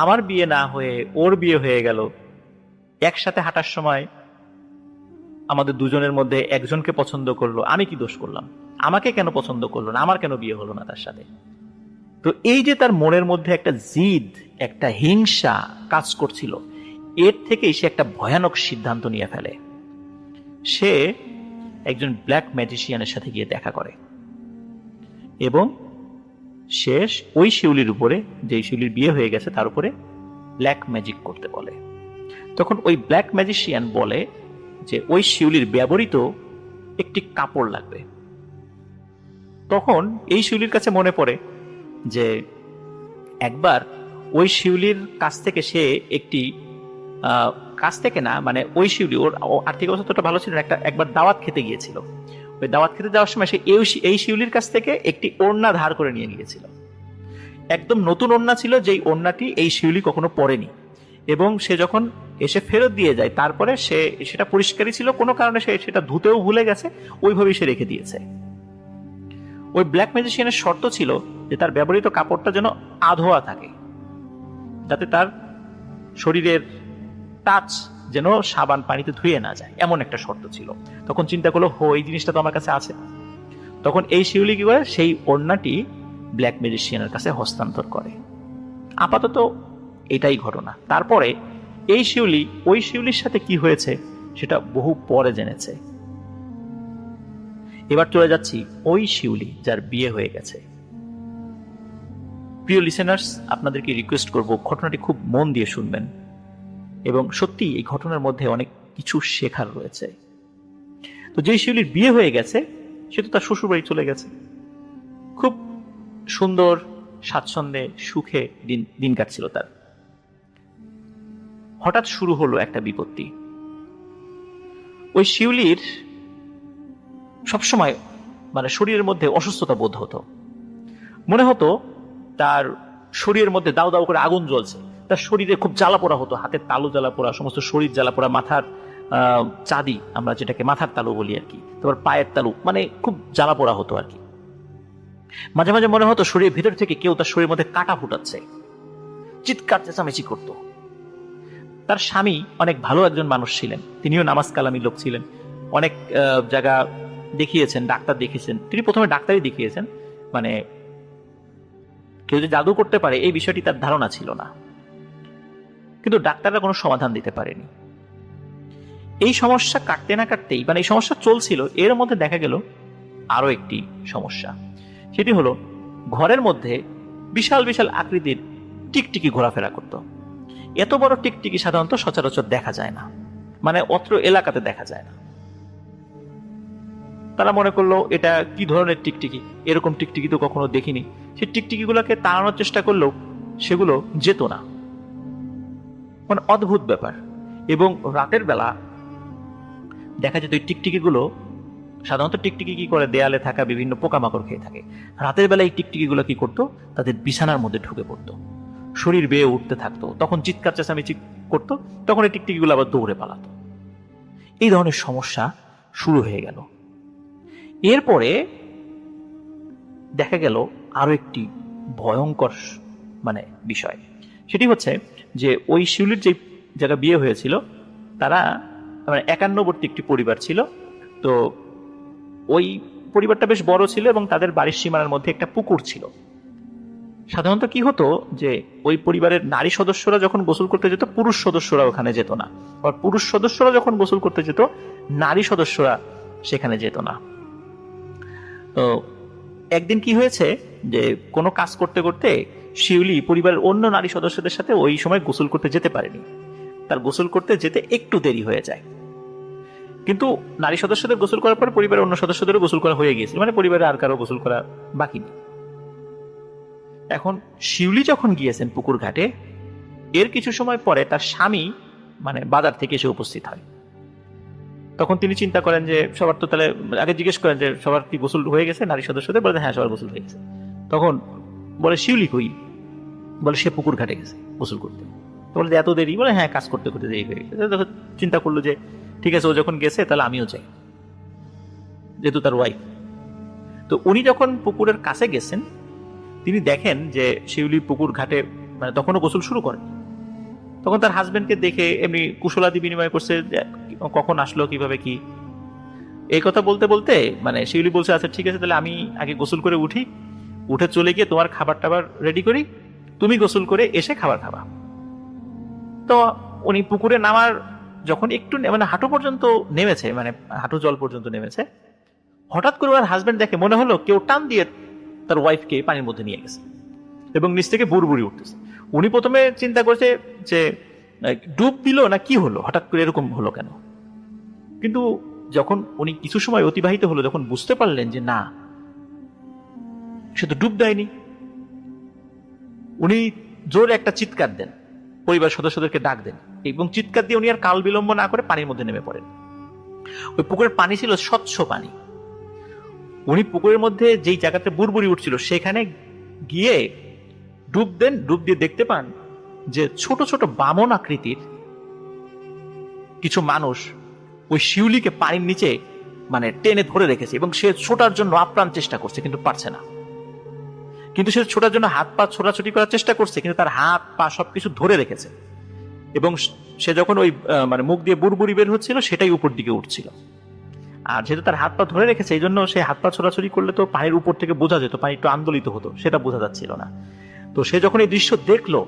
আমার বিয়ে না হয়ে ওর বিয়ে হয়ে গেল। একসাথে হাঁটার সময় আমাদের দুজনের মধ্যে একজনকে পছন্দ করলো, আমি কি দোষ করলাম? আমাকে কেন পছন্দ করলো না? আমার কেন বিয়ে হলো না তার সাথে? তো এই যে তার মনের মধ্যে একটা জিদ, একটা হিংসা কাজ করছিল, এর থেকেই সে একটা ভয়ানক সিদ্ধান্ত নিয়ে ফেলে। সে একজন ব্ল্যাক ম্যাজিশিয়ানের সাথে গিয়ে দেখা করে এবং শেষ ওই শিউলির উপরে, যে শিউলির বিয়ে হয়ে গেছে, তার উপরে ব্ল্যাক ম্যাজিক করতে বলে। তখন ওই ব্ল্যাক ম্যাজিশিয়ান বলে যে ওই শিউলির ব্যবহৃত একটি কাপড় লাগবে। তখন এই শিউলির কাছে মনে পড়ে যে একবার ওই শিউলির কাছ থেকে সে একটি কাছ থেকে না, ওই শিউলি, ওর আর্থিক অবস্থা ভালো ছিল, একবার দাওয়াত খেতে গিয়েছিল। ওই দাওয়াত খেতে যাওয়ার সময় সে এই শিউলির কাছ থেকে একটি ওড়না ধার করে নিয়ে গিয়েছিল। একদম নতুন ওড়না ছিল, যেই ওড়নাটি এই শিউলি কখনো পরেনি। এবং সে যখন এসে ফেরত দিয়ে যায়, তারপরে সেটা পরিষ্কারই ছিল, কোনো কারণে সে সেটা ধুতেও ভুলে গেছে, ওইভাবেই সে রেখে দিয়েছে। ওই ব্ল্যাক ম্যাজিশিয়ানের শর্ত ছিল যে তার ব্যবহৃত কাপড়টা যেন আধোয়া থাকে, যাতে তার শরীরের টাচ যেন সাবান পানিতে ধুয়ে না যায়, এমন একটা শর্ত ছিল। তখন চিন্তা করলো, এই জিনিসটা তো আমার কাছে আছে। তখন এই শিউলি কি করে, সেই ওড়নাটি ব্ল্যাক ম্যাজিশিয়ানের কাছে হস্তান্তর করে। আপাতত এটাই ঘটনা। তারপরে এই শিউলি ওই শিউলির সাথে কি হয়েছে সেটা বহু পরে জেনেছে। এবার চলে যাচ্ছি ওই শিউলি যার বিয়ে হয়ে গেছে। প্রিয় লিসেনার্স, আপনাদেরকে রিকোয়েস্ট করব ঘটনাটি খুব মন দিয়ে শুনবেন, এবং সত্যি এই ঘটনার মধ্যে অনেক কিছু শেখার রয়েছে। তো যে শিউলির বিয়ে হয়ে গেছে, সে তো তার শ্বশুর বাড়ি চলে গেছে, খুব সুন্দর স্বাচ্ছন্দ্যে সুখে দিন কাটছিল তার। হঠাৎ শুরু হলো একটা বিপত্তি। ওই শিউলির সবসময় মানে শরীরের মধ্যে অসুস্থতা বোধ হতো, মনে হতো তার শরীরের মধ্যে দাউ দাউ করে আগুন জ্বলছে, তার শরীরে খুব জ্বালা পোড়া হতো, হাতের তালু জ্বালা পোড়া, সমস্ত শরীর জ্বালা পোড়া, মাথার চাঁদি আমরা যেটাকে মাথার তালু বলি আর কি, তারপর পায়ের তালু, মানে খুব জ্বালা পোড়া হতো আর কি। মাঝে মাঝে মনে হতো শরীরের ভিতর থেকে কেউ তার শরীরের মধ্যে কাটা ফুটাচ্ছে, চিৎকার চেঁচামেচি করতো। তার স্বামী অনেক ভালো একজন মানুষ ছিলেন, তিনিও নামাজ কালামি লোক ছিলেন, অনেক জায়গা দেখিয়েছেন, ডাক্তার দেখিয়েছেন। তিনি প্রথমে ডাক্তারই দেখিয়েছেন, মানে কেউ যে জাদু করতে পারে এই বিষয়টি তার ধারণা ছিল না, কিন্তু ডাক্তাররা কোনো সমাধান দিতে পারেনি। এই সমস্যা কাটতে না কাটতেই, মানে এই সমস্যা চলছিল, এর মধ্যে দেখা গেল আরো একটি সমস্যা। সেটি হলো ঘরের মধ্যে বিশাল বিশাল আকৃতির টিকটিকি ঘোরাফেরা করত। এত বড় টিকটিকি সাধারণত সচরাচর দেখা যায় না, মানে অত্র এলাকাতে দেখা যায় না। তারা মনে করলো এটা কি ধরনের টিকটিকি, এরকম টিকটিকি তো কখনো দেখিনি। সেই টিকটিকি গুলোকে তাড়ানোর চেষ্টা করলেও সেগুলো যেত না, মানে অদ্ভুত ব্যাপার। এবং রাতের বেলা দেখা যেত এই টিকটিকি গুলো, সাধারণত টিকটিকি কি করে, দেয়ালে থাকা বিভিন্ন পোকামাকড় খেয়ে থাকে। রাতের বেলা এই টিকটিকি গুলো কি করতো, তাদের বিছানার মধ্যে ঢুকে পড়তো, শরীর বেয়ে উঠতে থাকতো, তখন চিৎকার চেঁচামেচি করতো, তখন এই টিকটিকি গুলো আবার দৌড়ে পালাতো। এই ধরনের সমস্যা শুরু হয়ে গেল। এরপরে দেখা গেল আরো একটি ভয়ঙ্কর মানে বিষয়, সেটি হচ্ছে যে ওই শিউলির যে জায়গা বিয়ে হয়েছিল, তারা মানে একান্নবর্তী একটি পরিবার ছিল। তো ওই পরিবারটা বেশ বড় ছিল এবং তাদের বাড়ির সীমানার মধ্যে একটা পুকুর ছিল। সাধারণত কি হতো যে ওই পরিবারের নারী সদস্যরা যখন গোসল করতে যেত, পুরুষ সদস্যরা ওখানে যেত না, আর পুরুষ সদস্যরা যখন গোসল করতে যেত, নারী সদস্যরা সেখানে যেত না। তো একদিন কি হয়েছে যে কোনো কাজ করতে করতে শিউলি পরিবারের অন্য নারী সদস্যদের সাথে ওই সময় গোসল করতে যেতে পারেনি। তার গোসল করতে যেতে একটু দেরি হয়ে যায়, কিন্তু নারী সদস্যদের গোসল করার পর পরিবারের অন্য সদস্যদেরও গোসল করা হয়ে গিয়েছিল, মানে পরিবারের আর কারো গোসল করা বাকি নেই। এখন শিউলি যখন গিয়েছেন পুকুর ঘাটে, এর কিছু সময় পরে তার স্বামী মানে বাজার থেকে এসে উপস্থিত হয়। তখন তিনি চিন্তা করেন যে সবার তো, তাহলে আগে জিজ্ঞেস করেন যে সবার কি গোসল হয়ে গেছে, নারী সদস্যদের, বলে হ্যাঁ সবার গোসল হয়ে গেছে। তখন বলে শিউলি কই, বলে সে পুকুর ঘাটে গেছে গোসল করতে। বলে এত দেরি, বলে হ্যাঁ কাজ করতে করতে দেরি হয়ে গেছে। তখন চিন্তা করলো যে ঠিক আছে, ও যখন গেছে তাহলে আমিও যাই, যেহেতু তার ওয়াইফ। তো উনি যখন পুকুরের কাছে গেছেন, তিনি দেখেন যে শিউলি পুকুর ঘাটে মানে তখনও গোসল শুরু করেন। তখন তার হাজবেন্ডকে দেখে এমনি কুশলাদি বিনিময় করছে, কখন আসলো, কিভাবে কি, এই কথা বলতে বলতে মানে শিউলি বলছে আচ্ছা ঠিক আছে, তাহলে আমি আগে গোসল করে উঠি, উঠে চলে গিয়ে তোমার খাবার টাবার রেডি করি, তুমি গোসল করে এসে খাবার খাবা। তো উনি পুকুরে নামার যখন একটু মানে হাঁটু পর্যন্ত নেমেছে, মানে হাঁটু জল পর্যন্ত নেমেছে, হঠাৎ করে ওর হাজবেন্ড দেখে মনে হলো কেউ টান দিয়ে তার ওয়াইফকে পানির মধ্যে নিয়ে গেছে এবং নিচ থেকে বুড়বুড়ি উঠতেছে। উনি প্রথমে চিন্তা করছে যে ডুব দিল না কি হলো, হঠাৎ করে এরকম হলো কেন। কিন্তু যখন উনি কিছু সময় অতিবাহিত হলো, যখন বুঝতে পারলেন যে না, সে তো ডুব দেয়নি, উনি জোরে একটা চিৎকার দেন, পরিবার সদস্যদেরকে ডাক দেন এবং চিৎকার দিয়ে উনি আর কাল বিলম্ব না করে পানির মধ্যে নেমে পড়েন। ওই পুকুরের পানি ছিল স্বচ্ছ পানি। উনি পুকুরের মধ্যে যেই জায়গাতে বুড়বুড়ি উঠছিল সেখানে গিয়ে ডুব দেন। ডুব দিয়ে দেখতে পান যে ছোট ছোট বামন আকৃতির কিছু মানুষ ওই শিউলিকে পানির নিচে মানে টেনে ধরে রেখেছে এবং সে ছোটার জন্য আপ্রাণ চেষ্টা করছে, কিন্তু পারছে না। কিন্তু সে ছোটার জন্য হাত পা ছোটাছুটি করার চেষ্টা করছে, কিন্তু তার হাত পা সবকিছু ধরে রেখেছে এবং সে যখন ওই মানে মুখ দিয়ে বুড়বুড়ি বের হচ্ছিল সেটাই উপর দিকে উঠছিল। আর যেহেতু তার হাত পা ধরে রেখেছে, এই জন্য সে হাত পা ছোড়াছড়ি করলে তো পানির উপর থেকে বোঝা যেত, পানি একটু আন্দোলিত হতো, সেটা বোঝা যাচ্ছিল না। তো সে যখন এই দৃশ্য দেখলো,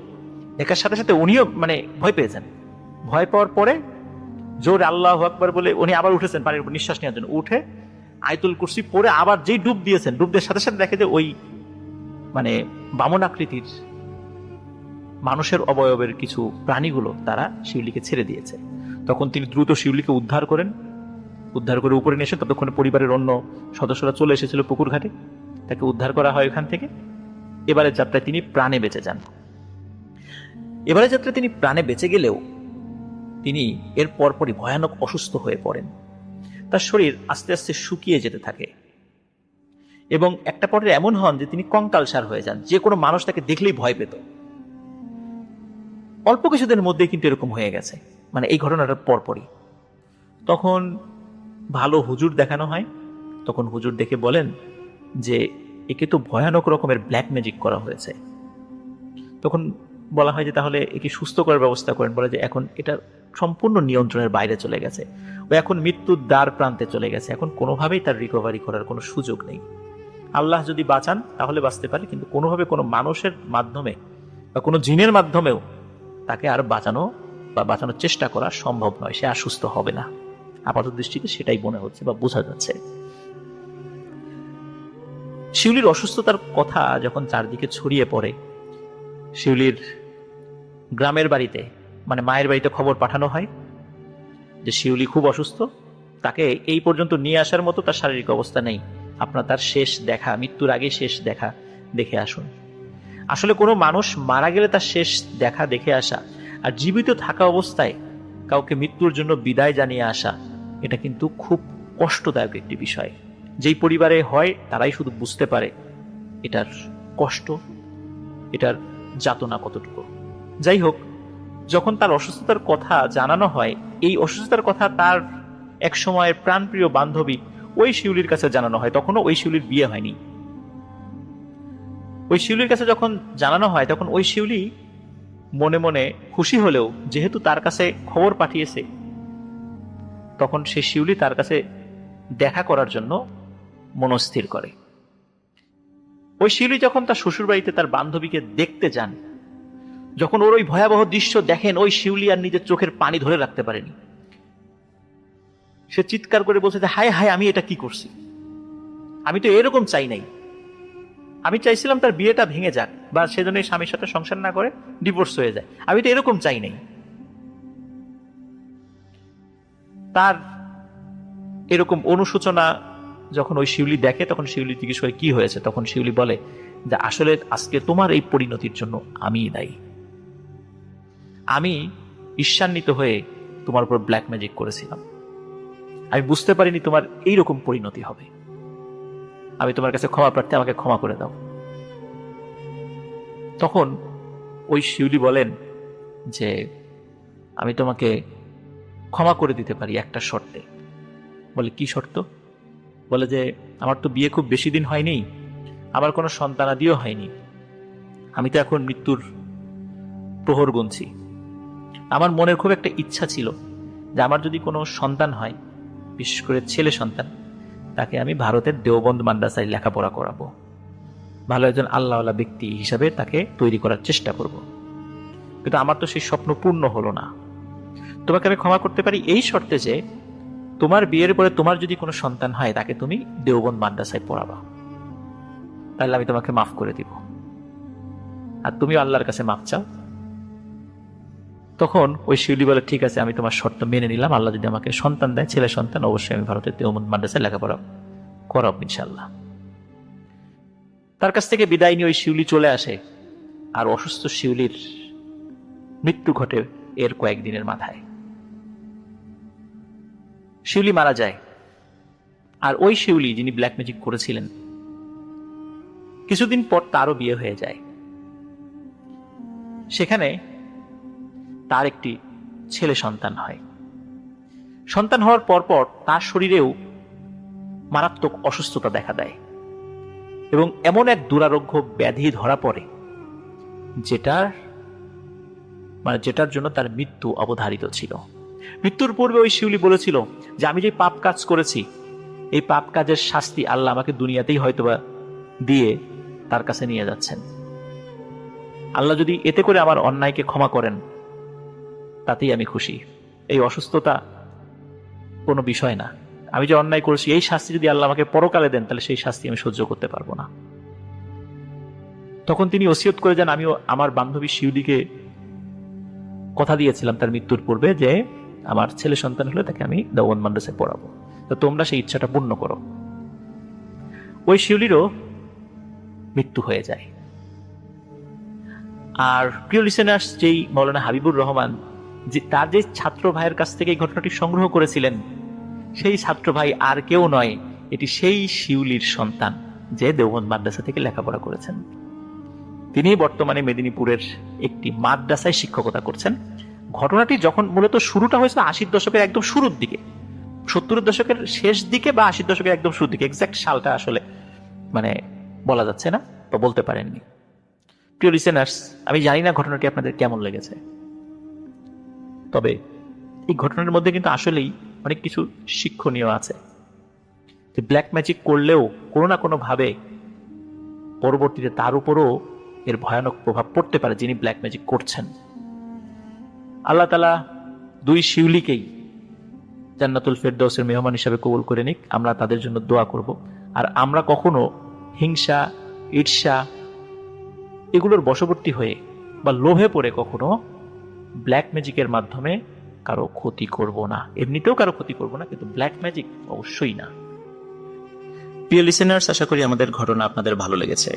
দেখার সাথে সাথে উনিও মানে ভয় পেয়েছেন। ভয় পাওয়ার পরে জোরে আল্লাহু আকবার বলে উনি আবার উঠেছেন পানির উপর নিঃশ্বাস নেওয়ার জন্য। উঠে আয়াতুল কুরসি পড়ে আবার যেই ডুব দিয়েছেন, ডুব দেওয়ার সাথে সাথে দেখে যে ওই মানে বামন আকৃতির মানুষের অবয়বের কিছু প্রাণীগুলো তারা শিউলিকে ছেড়ে দিয়েছে। তখন তিনি দ্রুত শিউলিকে উদ্ধার করেন, উদ্ধার করে উপরে নিয়ে এসে, ততক্ষণে পরিবারের অন্য সদস্যরা চলে এসেছিল পুকুর ঘাটে, তাকে উদ্ধার করা হয় ওখান থেকে। এবারের যাত্রায় তিনি প্রাণে বেঁচে যান। এবারের যাত্রায় তিনি প্রাণে বেঁচে গেলেও তিনি এর পরপরই ভয়ানক অসুস্থ হয়ে পড়েন তার শরীর আস্তে আস্তে শুকিয়ে যেতে থাকে এবং একটা পর্যায়ে এমন হন যে তিনি কঙ্কালসার হয়ে যান, যে কোনো মানুষ তাকে দেখলেই ভয় পেত। অল্প কিছুদিনের মধ্যেই কিন্তু এরকম হয়ে গেছে, মানে এই ঘটনাটার পরপরই। তখন ভালো হুজুর দেখানো হয়। তখন হুজুর দেখে বলেন যে একে তো ভয়ানক রকমের ব্ল্যাক ম্যাজিক করা হয়েছে। তখন বলা হয় যে তাহলে একে সুস্থ করার ব্যবস্থা করেন। বলে যে এখন এটা সম্পূর্ণ নিয়ন্ত্রণের বাইরে চলে গেছে, ও এখন মৃত্যুর দ্বার প্রান্তে চলে গেছে, এখন কোনোভাবেই তার রিকভারি করার কোনো সুযোগ নেই। আল্লাহ যদি বাঁচান তাহলে বাঁচতে পারে, কিন্তু কোনোভাবে কোনো মানুষের মাধ্যমে বা কোনো জিনের মাধ্যমেও তাকে আর বাঁচানো বা বাঁচানোর চেষ্টা করা সম্ভব নয়, সে আর সুস্থ হবে না। আপাতত দৃষ্টিতে সেটাই মনে হচ্ছে বা বোঝা যাচ্ছে। শিউলির অসুস্থতার কথা যখন চারদিকে ছড়িয়ে পড়ে, শিউলির গ্রামের বাড়িতে মানে মায়ের বাড়িতে খবর পাঠানো হয় যে শিউলি খুব অসুস্থ, তাকে এই পর্যন্ত নিয়ে আসার মতো তার শারীরিক অবস্থা নেই, আপনার তার শেষ দেখা, মৃত্যুর আগে শেষ দেখা দেখে আসুন। আসলে কোনো মানুষ মারা গেলে তার শেষ দেখা দেখে আসা আর জীবিত থাকা অবস্থায় কাউকে মৃত্যুর জন্য বিদায় জানিয়ে আসা, এটা কিন্তু খুব কষ্টদায়ক একটি বিষয়। যেই পরিবারে হয় তারাই শুধু বুঝতে পারে এটার কষ্ট, এটার যাতনা কতটুকু। যাই হোক, যখন তার অসুস্থতার কথা জানানো হয়, এই অসুস্থতার কথা তার এক সময়ের প্রাণপ্রিয় বান্ধবী ওই শিউলির কাছে জানানো হয়। তখনও ওই শিউলির বিয়ে হয়নি। ওই শিউলির কাছে যখন জানানো হয়, তখন ওই শিউলি মনে মনে খুশি হলেও যেহেতু তার কাছে খবর পাঠিয়েছে, তখন সে শিউলি তার কাছে দেখা করার জন্য মনস্থির করে। ওই শিউলি যখন তার শ্বশুর বাড়িতে তার বান্ধবীকে দেখতে যান, যখন ওর ওই ভয়াবহ দৃশ্য দেখেন, ওই শিউলি আর নিজের চোখের পানি ধরে রাখতে পারেনি। সে চিৎকার করে বলছে যে হায় হায়, আমি এটা কি করছি, আমি তো এরকম চাই নাই, আমি চাইছিলাম তার বিয়েটা ভেঙে যাক বা সেজন্য স্বামীর সাথে সংসার না করে ডিভোর্স হয়ে যায়, আমি তো এরকম চাই নাই। তার এরকম অনুশোচনা যখন ওই শিউলি দেখে, তখন শিউলি জিজ্ঞেস করে কি হয়েছে। তখন শিউলি বলে যে আসলে আজকে তোমার এই পরিণতির জন্য আমিই দায়ী। আমি ঈর্ষান্বিত হয়ে তোমার উপর ব্ল্যাক ম্যাজিক করেছিলাম, আমি বুঝতে পারিনি তোমার এইরকম পরিণতি হবে। আমি তোমার কাছে ক্ষমা প্রার্থী, আমাকে ক্ষমা করে দাও। তখন ওই শিউলি বলেন যে আমি তোমাকে ক্ষমা করে দিতে পারি একটা শর্তে। বলে কি শর্ত? বলে যে আমার তো বিয়ে খুব বেশি দিন হয়নি, আমার কোনো সন্তানাদিও হয়নি, আমি তো এখন মৃত্যুর প্রহর গুনছি। আমার মনের খুব একটা ইচ্ছা ছিল যে আমার যদি কোনো সন্তান হয়, বিশেষ করে ছেলে সন্তান, তাকে আমি ভারতের দেওবন্দ মাদ্রাসায় লেখাপড়া করাবো, ভালো একজন আল্লাহওয়ালা ব্যক্তি হিসাবে তাকে তৈরি করার চেষ্টা করব। কিন্তু আমার তো সেই স্বপ্ন পূর্ণ হলো না। তোমাকে আমি ক্ষমা করতে পারি এই শর্তে যে তোমার বিয়ের পরে তোমার যদি কোনো সন্তান হয়, তাকে তুমি দেওবন্দ মাদ্রাসায় পড়াবা, তাহলে আমি তোমাকে মাফ করে দিব, আর তুমি আল্লাহর কাছে মাফ চাও। তখন ওই শিউলি বলে ঠিক আছে, আমি তোমার শর্ত মেনে নিলাম, আল্লাহ যদি আমাকে সন্তান দেয়, ছেলে সন্তান, অবশ্যই আমি ভারতের দেওবন্দ মাদ্রাসায় লেখাপড়া করাব ইনশাল্লাহ। তার কাছ থেকে বিদায় নিয়ে ওই শিউলি চলে আসে, আর অসুস্থ শিউলির মৃত্যু ঘটে এর কয়েকদিনের মাথায়। শিউলি মারা যায়, আর ওই শিউলি যিনি ব্ল্যাক ম্যাজিক করেছিলেন, কিছুদিন পর তারও বিয়ে হয়ে যায়। সেখানে তার একটি ছেলে সন্তান হয়। সন্তান হওয়ার পরপর তার শরীরেও মারাত্মক অসুস্থতা দেখা দেয় এবং এমন এক দুরারোগ্য ব্যাধি ধরা পড়ে যেটার জন্য তার মৃত্যু অবধারিত ছিল। মৃত্যুর পূর্বে ওই শিউলি বলেছিল যে আমি যে পাপ কাজ করেছি, এই পাপ কাজের শাস্তি আল্লাহ আমাকে দুনিয়াতেই হয়তোবা দিয়ে তার কাছে নিয়ে যাচ্ছেন। আল্লাহ যদি এতে করে আমার অন্যায়কে ক্ষমা করেন, তাতেই আমি খুশি। এই অসুস্থতা কোনো বিষয় না, আমি যে অন্যায় করেছি এই শাস্তি যদি আল্লাহ আমাকে পরকালে দেন, তাহলে সেই শাস্তি আমি সহ্য করতে পারবো না। তখন তিনি ওসিয়ত করে যান, আমিও আমার বান্ধবী শিউলিকে কথা দিয়েছিলাম তার মৃত্যুর পূর্বে যে আমার ছেলে সন্তান হলে তাকে আমি দেওবন্দ মাদ্রাসায় পড়াবো, তো তোমরা সেই ইচ্ছাটা পূর্ণ করো। ওই শিউলিরও মৃত্যু হয়ে যায়। আর প্রিয় লিসেনার্স, যেই মৌলানা হাবিবুর রহমান যে তার যে ছাত্র ভাইয়ের কাছ থেকে এই ঘটনাটি সংগ্রহ করেছিলেন, সেই ছাত্র ভাই আর কেউ নয়, এটি সেই শিউলির সন্তান যে দেওবন্দ মাদ্রাসা থেকে লেখাপড়া করেছেন। তিনি বর্তমানে মেদিনীপুরের একটি মাদ্রাসায় শিক্ষকতা করছেন। ঘটনাটি যখন মূলত শুরুটা হয়েছিল 80 দশকের একদম শুরুর দিকে, 70 দশকের শেষ দিকে বা 80 দশকের একদম শুরুর দিকে, এক্সাক্ট সালটা আসলে বলা যাচ্ছে না বা বলতে পারেননি। প্রিয় লিসেনার্স, আমি জানি না ঘটনাটি আপনাদের কেমন লেগেছে, তবে এই ঘটনার মধ্যে কিন্তু আসলেই অনেক কিছু শিক্ষণীয় আছে। যে ব্ল্যাক ম্যাজিক করলেও কোনো না কোনো ভাবে পরবর্তীতে তার উপরও এর ভয়ানক প্রভাব পড়তে পারে যিনি ব্ল্যাক ম্যাজিক করছেন। আল্লাহ তাআলা দুই শিউলিকেই জান্নাতুল ফেরদৌসের মেহমান হিসাবে কবুল করে নিক, আমরা তাদের জন্য দোয়া করব। আর আমরা কখনো হিংসা, ঈর্ষা এগুলোর বশবর্তী হয়ে বা লোভে পড়ে কখনো ব্ল্যাক ম্যাজিকের মাধ্যমে কারো ক্ষতি করব না। এমনিতেও কারো ক্ষতি করব না, কিন্তু ব্ল্যাক ম্যাজিক অবশ্যই না। প্রিয় লিসেনার্স, আশা করি আমাদের ঘটনা আপনাদের ভালো লেগেছে।